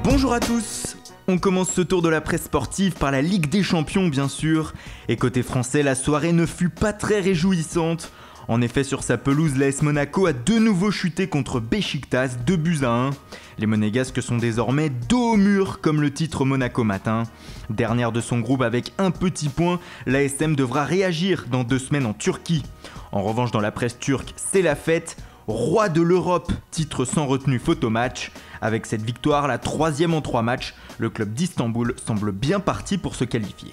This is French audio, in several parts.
Bonjour à tous. On commence ce tour de la presse sportive par la Ligue des Champions bien sûr. Et côté français, la soirée ne fut pas très réjouissante. En effet, sur sa pelouse, l'AS Monaco a de nouveau chuté contre Beşiktaş, 2-1. Les Monégasques sont désormais dos au mur, comme le titre Monaco Matin. Dernière de son groupe avec un petit point, l'ASM devra réagir dans 2 semaines en Turquie. En revanche, dans la presse turque, c'est la fête. Roi de l'Europe, titre sans retenue photomatch. Avec cette victoire, la 3e en 3 matchs, le club d'Istanbul semble bien parti pour se qualifier.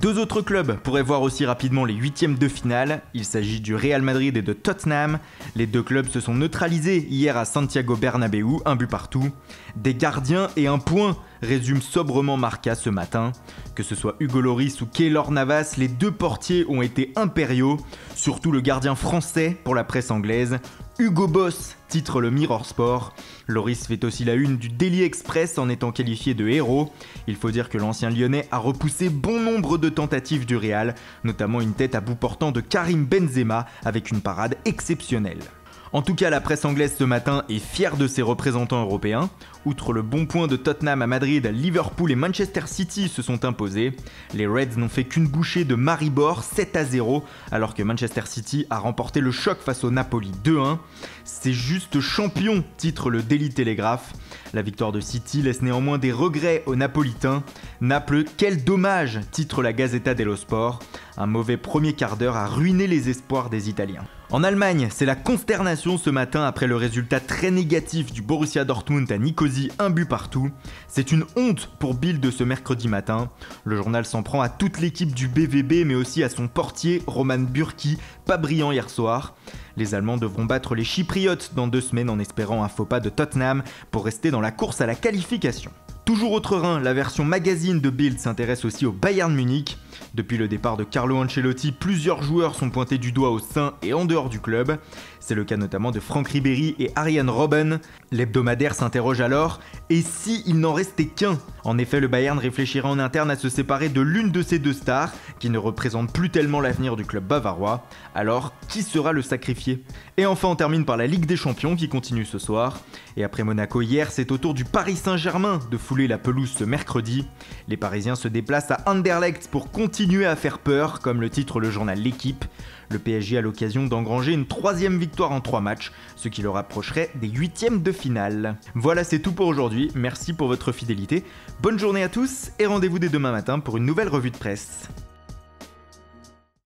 2 autres clubs pourraient voir aussi rapidement les 8e de finale. Il s'agit du Real Madrid et de Tottenham. Les 2 clubs se sont neutralisés hier à Santiago Bernabéu, 1 but partout. Des gardiens et 1 point, résume sobrement Marca ce matin. Que ce soit Hugo Lloris ou Keylor Navas, les 2 portiers ont été impériaux. Surtout le gardien français pour la presse anglaise. Hugo Boss, titre le Mirror Sport. Lloris fait aussi la une du Daily Express en étant qualifié de héros. Il faut dire que l'ancien lyonnais a repoussé bon nombre de tentatives du Real, notamment une tête à bout portant de Karim Benzema avec une parade exceptionnelle. En tout cas, la presse anglaise ce matin est fière de ses représentants européens. Outre le bon point de Tottenham à Madrid, Liverpool et Manchester City se sont imposés. Les Reds n'ont fait qu'une bouchée de Maribor, 7-0, alors que Manchester City a remporté le choc face au Napoli 2-1. C'est juste champion, titre le Daily Telegraph. La victoire de City laisse néanmoins des regrets aux Napolitains. Naples, quel dommage, titre la Gazzetta dello Sport. Un mauvais premier quart d'heure a ruiné les espoirs des Italiens. En Allemagne, c'est la consternation ce matin après le résultat très négatif du Borussia Dortmund à Nicosie, 1 but partout. C'est une honte pour Bild ce mercredi matin. Le journal s'en prend à toute l'équipe du BVB mais aussi à son portier Roman Bürki, pas brillant hier soir. Les Allemands devront battre les Chypriotes dans 2 semaines en espérant un faux pas de Tottenham pour rester dans la course à la qualification. Toujours autre rein, la version magazine de Bild s'intéresse aussi au Bayern Munich. Depuis le départ de Carlo Ancelotti, plusieurs joueurs sont pointés du doigt au sein et en dehors du club. C'est le cas notamment de Franck Ribéry et Arjen Robben. L'hebdomadaire s'interroge alors, et si il n'en restait qu'un ? En effet, le Bayern réfléchira en interne à se séparer de l'une de ces 2 stars, qui ne représente plus tellement l'avenir du club bavarois. Alors, qui sera le sacrifié ? Et enfin, on termine par la Ligue des Champions qui continue ce soir. Et après Monaco hier, c'est au tour du Paris Saint-Germain de fouler la pelouse ce mercredi. Les Parisiens se déplacent à Anderlecht pour continuer à faire peur, comme le titre le journal L'Équipe. Le PSG a l'occasion d'engranger une 3e victoire en 3 matchs, ce qui le rapprocherait des 8e de finale. Voilà, c'est tout pour aujourd'hui. Merci pour votre fidélité. Bonne journée à tous et rendez-vous dès demain matin pour une nouvelle revue de presse.